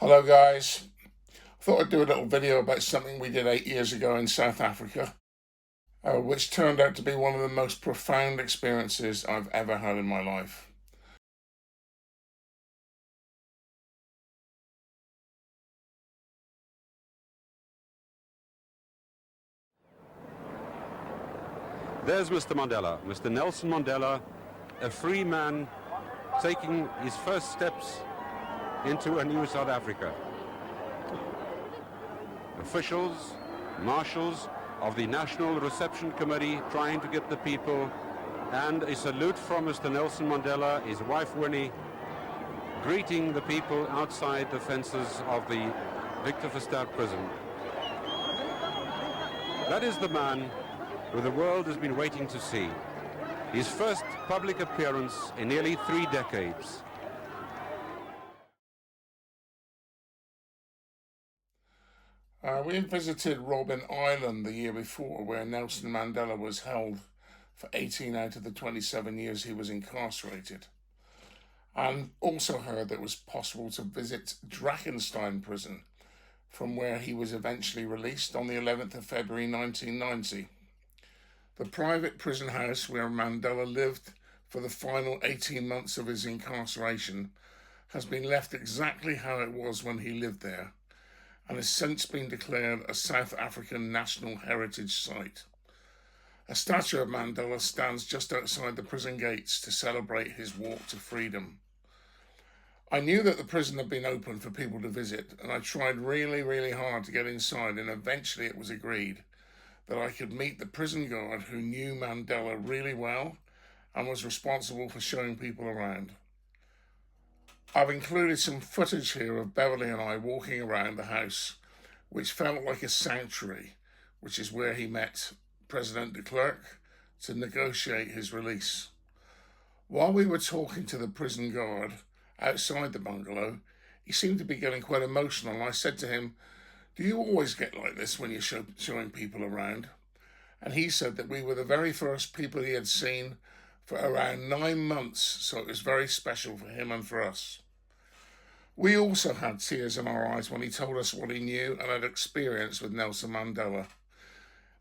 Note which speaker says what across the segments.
Speaker 1: Hello guys, I thought I'd do a little video about something we did 8 years ago in South Africa, which turned out to be one of the most profound experiences I've ever had in my life.
Speaker 2: There's Mr. Mandela, Mr. Nelson Mandela, a free man taking his first steps into a new South Africa. Officials, marshals of the National Reception Committee trying to get the people, and a salute from Mr. Nelson Mandela, his wife Winnie, greeting the people outside the fences of the Victor Verster prison. That is the man who the world has been waiting to see. His first public appearance in nearly 3 decades.
Speaker 1: We visited Robben Island the year before, where Nelson Mandela was held for 18 out of the 27 years he was incarcerated. And also heard that it was possible to visit Drakenstein Prison, from where he was eventually released on the 11th of February 1990. The private prison house where Mandela lived for the final 18 months of his incarceration has been left exactly how it was when he lived there, and has since been declared a South African National Heritage Site. A statue of Mandela stands just outside the prison gates to celebrate his walk to freedom. I knew that the prison had been open for people to visit, and I tried really hard to get inside, and eventually it was agreed that I could meet the prison guard who knew Mandela really well and was responsible for showing people around. I've included some footage here of Beverly and I walking around the house, which felt like a sanctuary, which is where he met President de Klerk to negotiate his release. While we were talking to the prison guard outside the bungalow, he seemed to be getting quite emotional, and I said to him, "Do you always get like this when you're showing people around?" And he said that we were the very first people he had seen for around 9 months, so it was very special for him and for us. We also had tears in our eyes when he told us what he knew and had experienced with Nelson Mandela,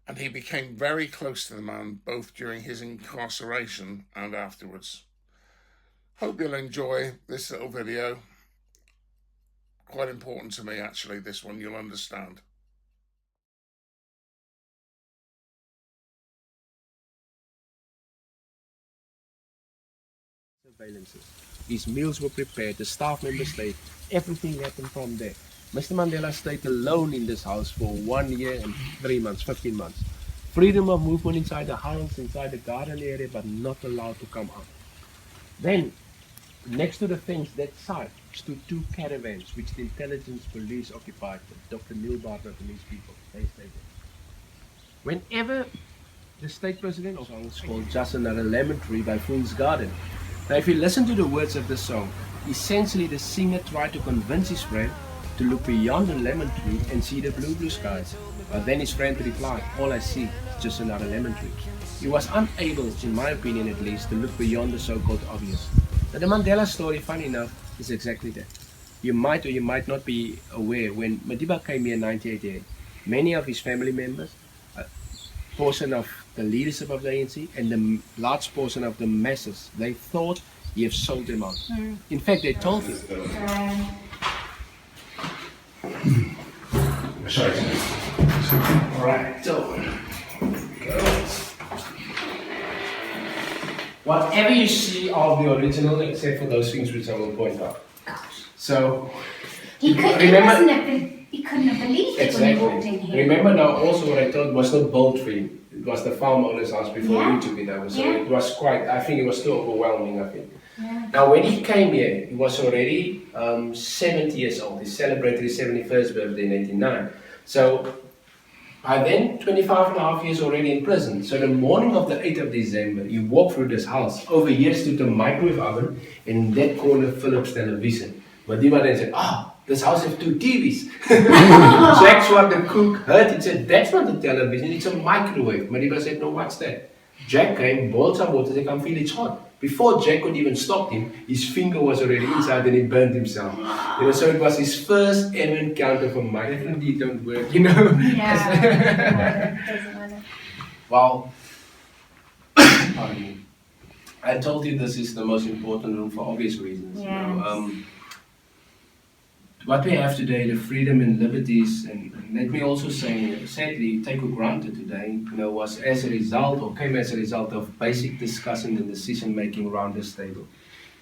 Speaker 1: and he became very close to the man both during his incarceration and afterwards. Hope you'll enjoy this little video. Quite important to me, actually, this one, you'll understand.
Speaker 3: Surveillances. His meals were prepared, the staff members stayed, everything happened from there. Mr. Mandela stayed alone in this house for 1 year and 3 months, 15 months. Freedom of movement inside the house, inside the garden area, but not allowed to come out. Then, next to the fence, that side, stood 2 caravans which the intelligence police occupied, Dr. Neil Bartlett and his people. They stayed there. Whenever the state president, also called Just Another Lemon Tree by Fool's Garden. Now if you listen to the words of the song, essentially the singer tried to convince his friend to look beyond the lemon tree and see the blue skies. But then his friend replied, "All I see is just another lemon tree." He was unable, in my opinion at least, to look beyond the so-called obvious. Now the Mandela story, funny enough, is exactly that. You might or you might not be aware, when Madiba came here in 1988, many of his family members, a portion of the leadership of the ANC, and the large portion of the masses, they thought he had sold them out. In fact, they told him.
Speaker 1: Sorry.
Speaker 3: Alright, so whatever you see of the original, except for those things which I will point out.
Speaker 4: Gosh.
Speaker 3: So
Speaker 4: He couldn't have believed it when he walked in here.
Speaker 3: Remember now also what I told was not built for him. It was the farm owner's house before
Speaker 4: Yeah.
Speaker 3: we took it over. So
Speaker 4: Yeah.
Speaker 3: it was quite, I think it was too overwhelming, I think.
Speaker 4: Yeah.
Speaker 3: Now when he came here, he was already 70 years old. He celebrated his 71st birthday in 1989. So by then, 25 and a half years already in prison. So the morning of the 8th of December, he walked through this house. Over here stood the microwave oven, and in that corner, Philips television. Madiba then said, this house has 2 TVs. That's what the cook heard. He said, "That's not a television, it's a microwave." Madiba said, "No, what's that?" Jack came, boiled some water, said, "Come feel it's hot." Before Jack could even stop him, his finger was already inside and he burned himself. So it was his first ever encounter for Mike. Definitely don't work,
Speaker 4: Yeah. Doesn't matter.
Speaker 3: Well, pardon me. I told you this is the most important room for obvious reasons.
Speaker 4: Yes.
Speaker 3: What we have today, the freedom and liberties, and let me also say, sadly, take for granted today, was as a result, or came as a result of basic discussion and decision making around this table.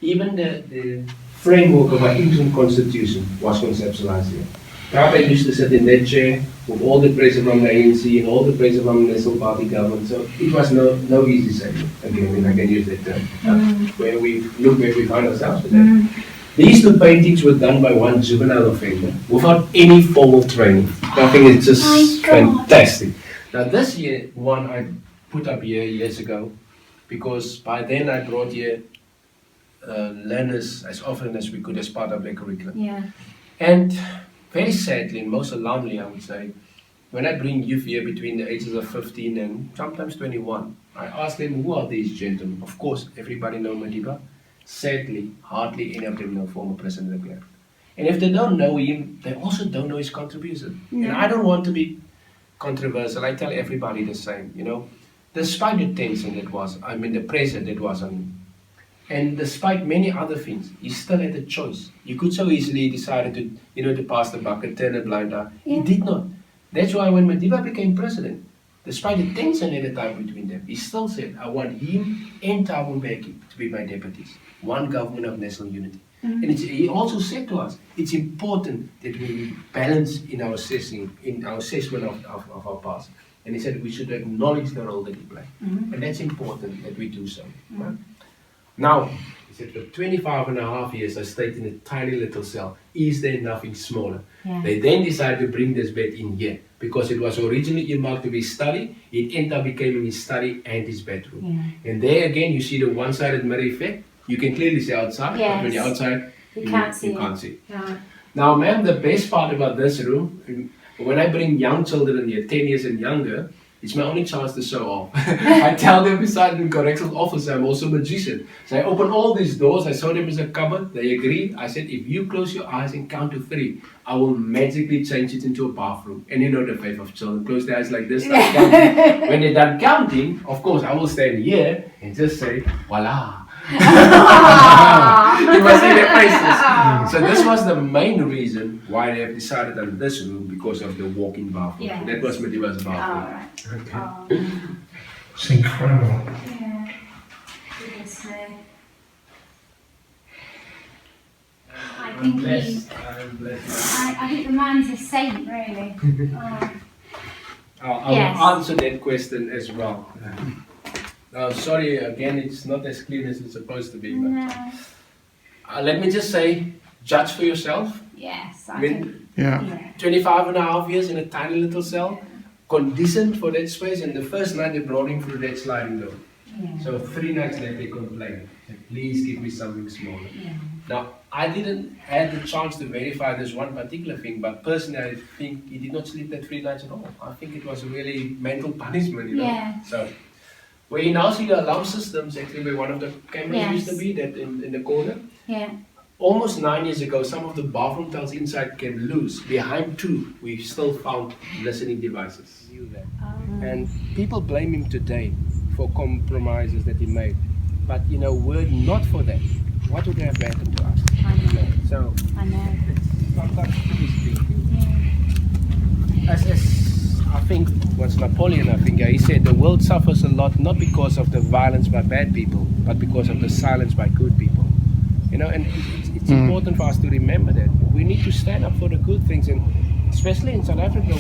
Speaker 3: Even the framework of our Indian constitution was conceptualized here. Robben used to sit in that chair with all the pressure from the ANC and all the pressure from the National Party government. So it was no easy sailing. Again, I can use that term. Where we find ourselves today. These two paintings were done by one juvenile offender without any formal training. I think it's just fantastic. Now this one I put up here years ago because by then I brought here learners as often as we could as part of their curriculum.
Speaker 4: Yeah.
Speaker 3: And very sadly, and most alarmingly I would say, when I bring youth here between the ages of 15 and sometimes 21, I ask them, who are these gentlemen? Of course, everybody knows Madiba. Sadly, hardly any of them know former President de Klerk. And if they don't know him, they also don't know his contribution.
Speaker 4: No.
Speaker 3: And I don't want to be controversial. I tell everybody the same, Despite the tension the pressure that was on him, and despite many other things, he still had a choice. You could so easily decide to pass the bucket, turn a blind eye.
Speaker 4: Yeah.
Speaker 3: He did not. That's why when Madiba became president, despite the tension at the time between them, he still said, I want him and Thabo Mbeki to be my deputies. One government of national unity. And he also said to us, it's important that we balance in our assessment of our past. And he said we should acknowledge the role that he played. And that's important that we do so. Right? Now, he said for 25 and a half years I stayed in a tiny little cell. Is there nothing smaller?
Speaker 4: Yeah.
Speaker 3: They then decided to bring this bed in here because it was originally earmarked to be study. It ended up becoming his study and his bedroom.
Speaker 4: Yeah.
Speaker 3: And there again you see the one-sided mirror effect. You can clearly see outside, but when you're outside,
Speaker 4: You can't see
Speaker 3: you
Speaker 4: it.
Speaker 3: can't see.
Speaker 4: Right.
Speaker 3: Now, ma'am, the best part about this room, when I bring young children here, 10 years and younger, it's my only chance to show off. I tell them beside the correctional officer, I'm also a magician. So I open all these doors, I show them as a cupboard, they agree. I said, if you close your eyes and count to 3, I will magically change it into a bathroom. And the faith of children, close their eyes like this, start counting. When they're done counting, of course, I will stand here and just say, voila. You must see their faces. So this was the main reason why they have decided on this room because of the walk-in bathroom.
Speaker 4: Yeah.
Speaker 3: That was Madiba's bathroom.
Speaker 4: Alright.
Speaker 3: Okay.
Speaker 1: It's incredible.
Speaker 4: Yeah. Goodness me. I
Speaker 3: I'm
Speaker 4: think
Speaker 3: blessed. I'm blessed.
Speaker 4: I think the man's a saint, really.
Speaker 3: I'll
Speaker 4: Yes.
Speaker 3: answer that question as well. Sorry, again, it's not as clean as it's supposed to be. But
Speaker 4: No.
Speaker 3: let me just say, judge for yourself.
Speaker 4: Yes,
Speaker 3: I
Speaker 4: I
Speaker 3: mean,
Speaker 4: think.
Speaker 1: Yeah.
Speaker 4: Yeah.
Speaker 3: 25 and a half years in a tiny little cell, conditioned for that space, and the first night they brought him through that sliding door.
Speaker 4: Yeah.
Speaker 3: So 3 nights later they complained, please give me something smaller.
Speaker 4: Yeah.
Speaker 3: Now, I didn't have the chance to verify this one particular thing, but personally I think he did not sleep that 3 nights at all. I think it was really mental punishment,
Speaker 4: Yeah.
Speaker 3: So, where you now see the alarm systems, actually where one of the cameras used to
Speaker 4: Yes.
Speaker 3: be, that in the corner.
Speaker 4: Yeah.
Speaker 3: Almost 9 years ago, some of the bathroom tiles inside came loose. Behind 2, we still found listening devices. And people blame him today for compromises that he made. But were it not for that, what would have happened to us?
Speaker 4: I know.
Speaker 3: So,
Speaker 4: I know.
Speaker 3: sometimes we speak.
Speaker 4: Yeah.
Speaker 3: As I think was Napoleon, he said the world suffers a lot not because of the violence by bad people, but because of the silence by good people. And it's important for us to remember that. We need to stand up for the good things, and especially in South Africa,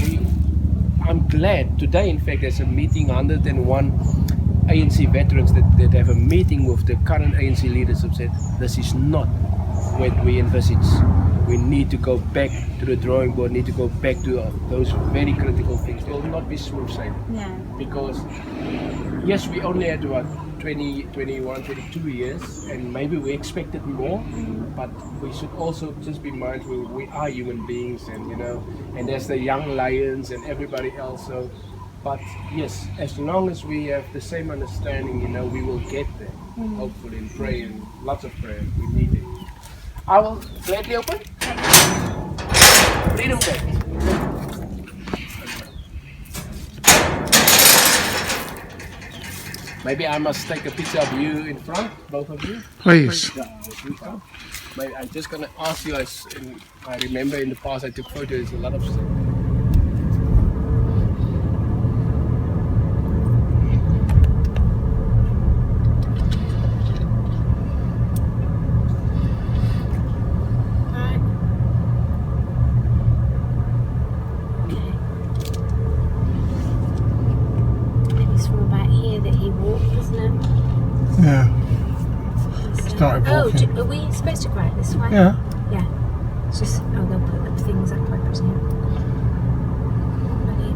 Speaker 3: I'm glad today, in fact, there's a meeting, 101 ANC veterans that have a meeting with the current ANC leaders who said, this is not what we envisage. We need to go back to the drawing board, need to go back to those very critical things. It will not be smooth sailing.
Speaker 4: Yeah.
Speaker 3: Because, yes, we only had 20, 21, 22 years, and maybe we expected more, but we should also just be mindful we are human beings, and and there's the young lions and everybody else. So But yes, as long as we have the same understanding, you know, we will get there. Hopefully, in prayer, and lots of prayer. We need it. I will gladly open. Freedom Gate. Maybe I must take a picture of you in front, both of you.
Speaker 1: Please.
Speaker 3: Maybe I'm just gonna ask you. I remember in the past I took photos a lot of stuff.
Speaker 1: Yeah. Started
Speaker 5: Oh,
Speaker 1: walking.
Speaker 5: are we supposed to go out this way?
Speaker 1: Yeah.
Speaker 5: Yeah. It's just, they'll put the things up, I presume. Okay.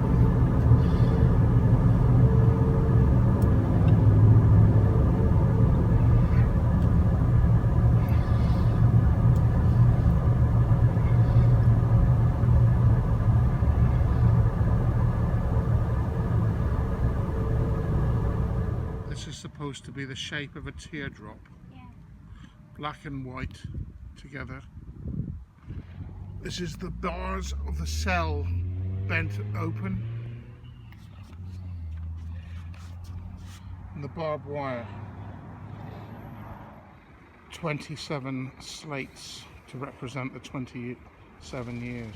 Speaker 1: This is supposed to be the shape of a teardrop.
Speaker 5: Yeah.
Speaker 1: Black and white together. This is the bars of the cell bent open. And the barbed wire. 27 slates to represent the 27 years.